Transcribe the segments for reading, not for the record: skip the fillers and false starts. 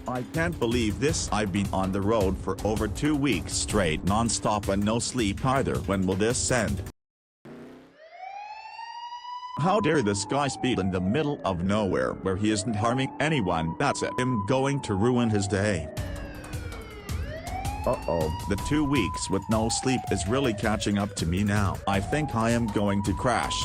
I can't believe this. I've been on the road for over 2 weeks straight non-stop and no sleep either. When will this end? How dare this guy speed in the middle of nowhere where he isn't harming anyone? That's it. I'm going to ruin his day. Uh-oh, the 2 weeks with no sleep is really catching up to me now. I think I am going to crash.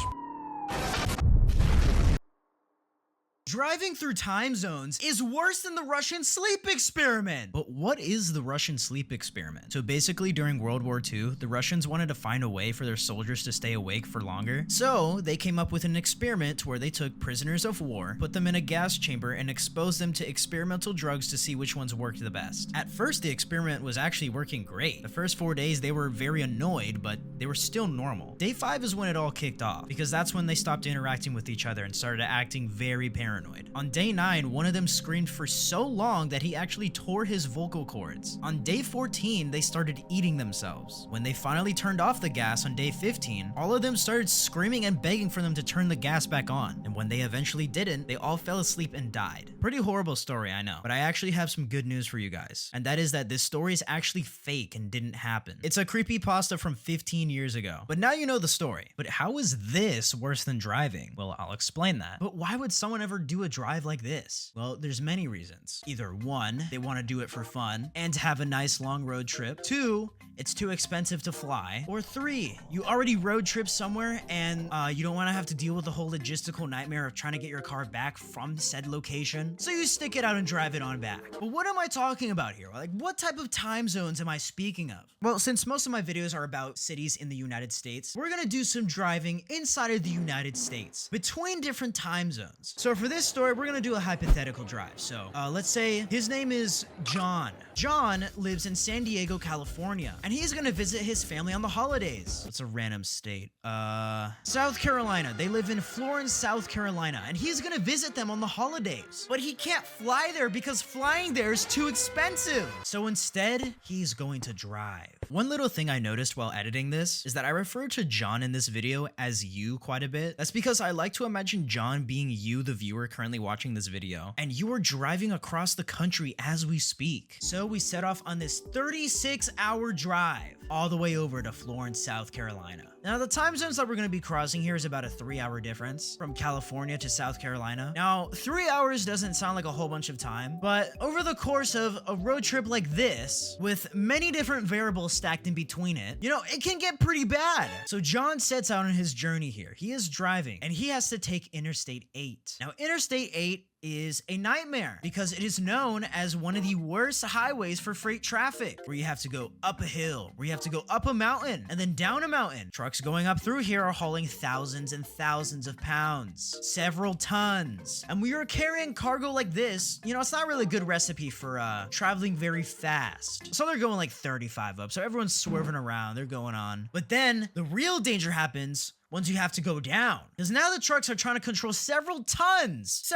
Driving through time zones is worse than the Russian sleep experiment. But what is the Russian sleep experiment? So basically during World War II, the Russians wanted to find a way for their soldiers to stay awake for longer. So they came up with an experiment where they took prisoners of war, put them in a gas chamber, and exposed them to experimental drugs to see which ones worked the best. At first, the experiment was actually working great. The first 4 days, they were very annoyed, but they were still normal. Day 5 is when it all kicked off, because that's when they stopped interacting with each other and started acting very paranoid. On day 9, one of them screamed for so long that he actually tore his vocal cords. On day 14, they started eating themselves. When they finally turned off the gas on day 15, all of them started screaming and begging for them to turn the gas back on. And when they eventually didn't, they all fell asleep and died. Pretty horrible story, I know, but I actually have some good news for you guys. And that is that this story is actually fake and didn't happen. It's a creepypasta from 15 years ago. But now you know the story. But how is this worse than driving? Well, I'll explain that. But why would someone ever do a drive like this? Well, there's many reasons. Either 1, they want to do it for fun and have a nice long road trip. 2, it's too expensive to fly. Or 3, you already road trip somewhere and you don't want to have to deal with the whole logistical nightmare of trying to get your car back from said location. So you stick it out and drive it on back. But what am I talking about here? Like, what type of time zones am I speaking of? Well, since most of my videos are about cities in the United States, we're gonna do some driving inside of the United States between different time zones. So for this story, we're gonna do a hypothetical drive. So let's say his name is John. John lives in San Diego, California, and he's gonna visit his family on the holidays. It's a random state. South Carolina. They live in Florence, South Carolina, and he's gonna visit them on the holidays. But he can't fly there because flying there is too expensive. So instead, he's going to drive. One little thing I noticed while editing this is that I refer to John in this video as you quite a bit. That's because I like to imagine John being you, the viewer currently watching this video, and you are driving across the country as we speak. So we set off on this 36-hour drive all the way over to Florence, South Carolina. Now, the time zones that we're going to be crossing here is about a 3-hour difference from California to South Carolina. Now, 3 hours doesn't sound like a whole bunch of time, but over the course of a road trip like this, with many different variables stacked in between it, you know, it can get pretty bad. So John sets out on his journey here. He is driving, and he has to take Interstate 8. Now, Interstate 8 is a nightmare because it is known as one of the worst highways for freight traffic, where you have to go up a hill, where you have to go up a mountain and then down a mountain. Trucks going up through here are hauling thousands and thousands of pounds, several tons. And when you're carrying cargo like this, you know, it's not really a good recipe for traveling very fast. So they're going like 35 up. So everyone's swerving around, they're going on. But then the real danger happens once you have to go down, because now the trucks are trying to control several tons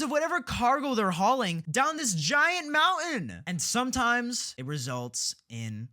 of whatever cargo they're hauling down this giant mountain. And sometimes it results in,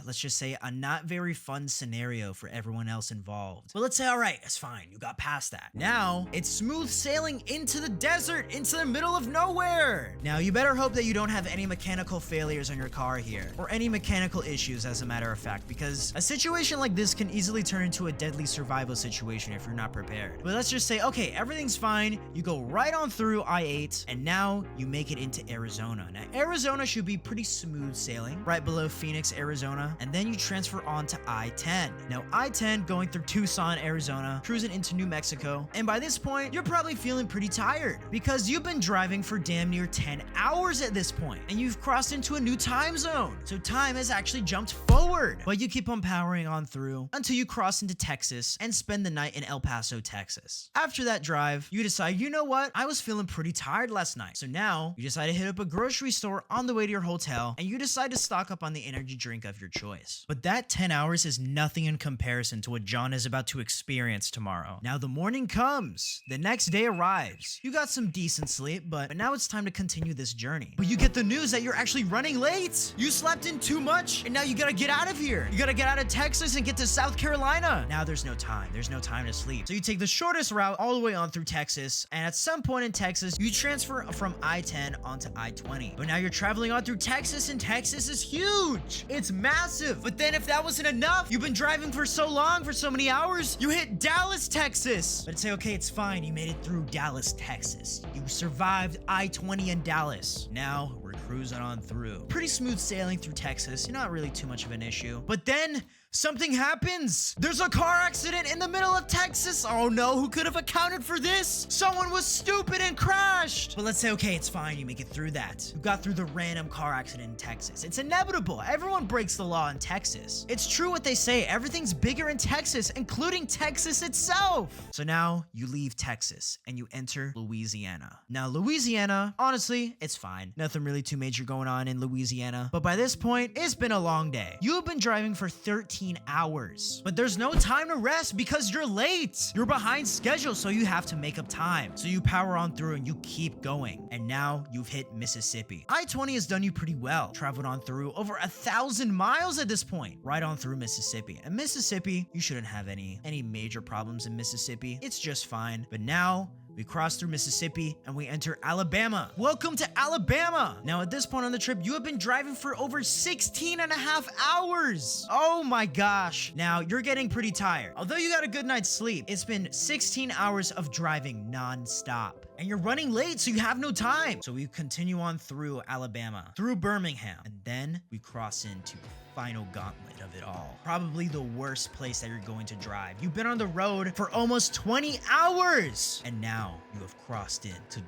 let's just say, a not very fun scenario for everyone else involved. But let's say, all right, it's fine. You got past that. Now it's smooth sailing into the desert, into the middle of nowhere. Now you better hope that you don't have any mechanical failures on your car here, or any mechanical issues, as a matter of fact, because a situation like this can easily turn into a deadly survival situation if you're not prepared. But let's just say, okay, everything's fine. You go right on through I-8, and now you make it into Arizona. Now, Arizona should be pretty smooth sailing, right below Phoenix, Arizona, and then you transfer on to I-10. Now, I-10 going through Tucson, Arizona, cruising into New Mexico, and by this point, you're probably feeling pretty tired because you've been driving for damn near 10 hours at this point, and you've crossed into a new time zone. So time has actually jumped forward, but you keep on powering on through until you cross into Texas and spend the night in El Paso, Texas. After that drive, you decide, you know what? I was feeling pretty tired last night. So now you decide to hit up a grocery store on the way to your hotel, and you decide to stock up on the energy drink of your choice. But that 10 hours is nothing in comparison to what John is about to experience tomorrow. Now the morning comes. The next day arrives. You got some decent sleep, but now it's time to continue this journey. But you get the news that you're actually running late. You slept in too much, and now you gotta get out of here. You gotta get out of Texas and get to South Carolina. Now there's no time. there's no time to sleep. So you take the shortest route all the way on through Texas, and at some point in Texas, you transfer from I-10 onto I-20. But now you're traveling on through Texas, and Texas is huge. It's massive. But then if that wasn't enough, you've been driving for so long, for so many hours, you hit Dallas, Texas. But say, okay, it's fine. You made it through Dallas, Texas. You survived I-20 in Dallas. Now we're cruising on through. Pretty smooth sailing through Texas. You're not really too much of an issue. But then something happens. There's a car accident in the middle of Texas. Oh no, who could have accounted for this? Someone was stupid and crashed. But let's say, okay, it's fine. You make it through that. You got through the random car accident in Texas. It's inevitable. Everyone breaks the law in Texas. It's true what they say. Everything's bigger in Texas, including Texas itself. So now you leave Texas and you enter Louisiana. Now, Louisiana, honestly, it's fine. Nothing really too major going on in Louisiana. But by this point, it's been a long day. You have been driving for 13 hours. But there's no time to rest because you're late. You're behind schedule, so you have to make up time. So you power on through and you keep going. And now you've hit Mississippi. I-20 has done you pretty well. Traveled on through over 1,000 miles at this point. Right on through Mississippi. And Mississippi, you shouldn't have any major problems in Mississippi. It's just fine. But now we cross through Mississippi and we enter Alabama. Welcome to Alabama. Now at this point on the trip, you have been driving for over 16 and a half hours. Oh my gosh. Now you're getting pretty tired. Although you got a good night's sleep, it's been 16 hours of driving non-stop. And you're running late, so you have no time. So we continue on through Alabama, through Birmingham, and then we cross into the final gauntlet of it all. Probably the worst place that you're going to drive. You've been on the road for almost 20 hours, and now you have crossed into...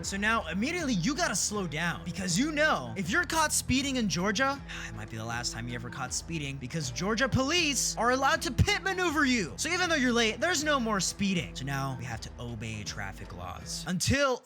So now, immediately, you gotta slow down because you know, if you're caught speeding in Georgia, it might be the last time you ever caught speeding because Georgia police are allowed to pit maneuver you. So even though you're late, there's no more speeding. So now we have to obey traffic laws until,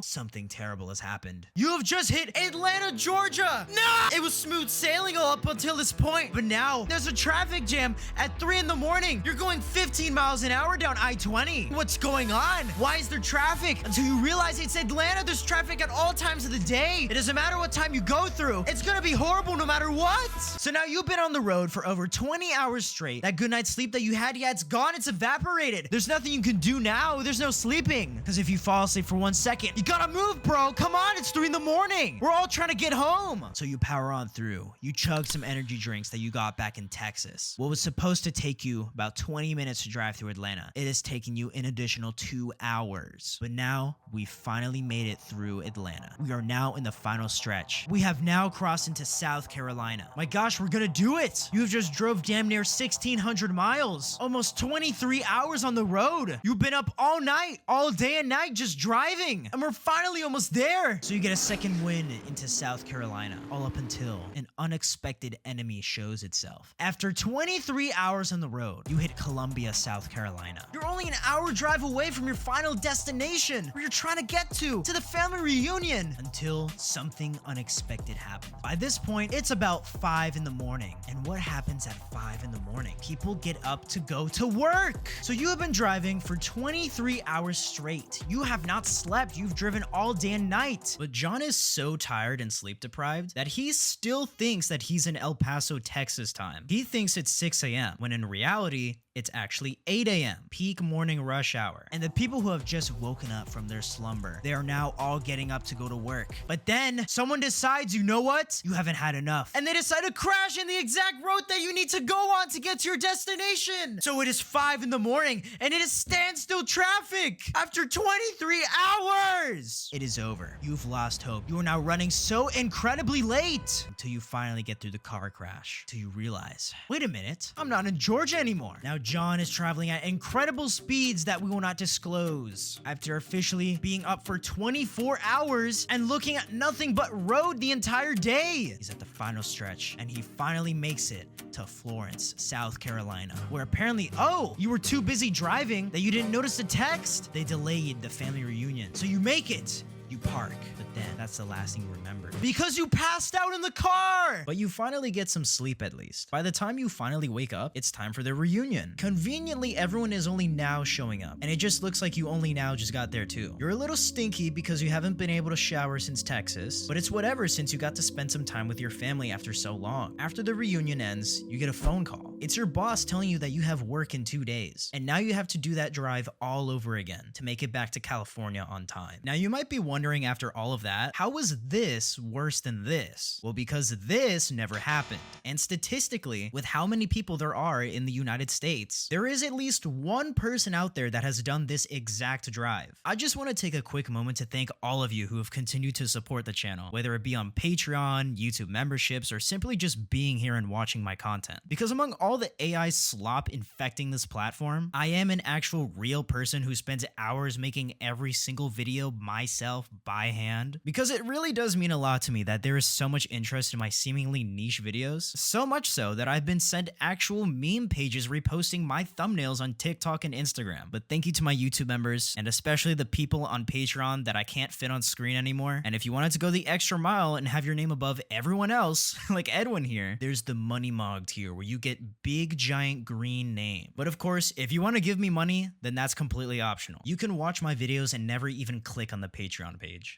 something terrible has happened. You have just hit Atlanta, Georgia. No! It was smooth sailing all up until this point, but now there's a traffic jam at 3 in the morning. You're going 15 miles an hour down I-20. What's going on? Why is there traffic? Until you realize it's Atlanta, there's traffic at all times of the day. It doesn't matter what time you go through. It's gonna be horrible no matter what. So now you've been on the road for over 20 hours straight. That good night's sleep that you had, yeah, it's gone. It's evaporated. There's nothing you can do now. There's no sleeping. Because if you fall asleep for 1 second, you gotta move, bro. Come on, it's 3 in the morning. We're all trying to get home. So you power on through. You chug some energy drinks that you got back in Texas. What was supposed to take you about 20 minutes to drive through Atlanta, it is taking you an additional 2 hours. But now we finally made it through Atlanta. We are now in the final stretch. We have now crossed into South Carolina. My gosh, we're gonna do it. You have just drove damn near 1,600 miles. Almost 23 hours on the road. You've been up all night, all day and night just driving. And we're finally almost there. So you get a second win into South Carolina, all up until an unexpected enemy shows itself. After 23 hours on the road, you hit Columbia, South Carolina. You're only an hour drive away from your final destination, where you're trying to get to the family reunion, until something unexpected happens. By this point, it's about 5 in the morning. And what happens at 5 in the morning? People get up to go to work. So you have been driving for 23 hours straight. You have not slept. You've driven all day and night. But John is so tired and sleep deprived that he still thinks that he's in El Paso, Texas time. He thinks it's 6 a.m. when in reality, it's actually 8 a.m., peak morning rush hour. And the people who have just woken up from their slumber, they are now all getting up to go to work. But then someone decides, you know what? You haven't had enough. And they decide to crash in the exact road that you need to go on to get to your destination. So it is 5 in the morning and it is standstill traffic. After 23 hours, it is over. You've lost hope. You are now running so incredibly late until you finally get through the car crash. Till you realize, wait a minute, I'm not in Georgia anymore. Now John is traveling at incredible speeds that we will not disclose. After officially being up for 24 hours and looking at nothing but road the entire day, he's at the final stretch and he finally makes it to Florence, South Carolina, where apparently, you were too busy driving that you didn't notice the text. They delayed the family reunion. So you make it. You park, but then that's the last thing you remember because you passed out in the car. But you finally get some sleep at least. By the time you finally wake up, it's time for the reunion. Conveniently, everyone is only now showing up, and it just looks like you only now just got there too. You're a little stinky because you haven't been able to shower since Texas, but it's whatever since you got to spend some time with your family after so long. After the reunion ends, you get a phone call. It's your boss telling you that you have work in 2 days, and now you have to do that drive all over again to make it back to California on time. Now you might be wondering after all of that, how was this worse than this? Well, because this never happened. And statistically, with how many people there are in the United States, there is at least one person out there that has done this exact drive. I just want to take a quick moment to thank all of you who have continued to support the channel, whether it be on Patreon, YouTube memberships, or simply just being here and watching my content. Because among all the AI slop infecting this platform, I am an actual real person who spends hours making every single video myself by hand. Because it really does mean a lot to me that there is so much interest in my seemingly niche videos, so much so that I've been sent actual meme pages reposting my thumbnails on TikTok and Instagram. But thank you to my YouTube members, and especially the people on Patreon that I can't fit on screen anymore. And if you wanted to go the extra mile and have your name above everyone else, like Edwin here, there's the Money Mog tier where you get big giant green name. But of course, if you want to give me money, then that's completely optional. You can watch my videos and never even click on the Patreon page.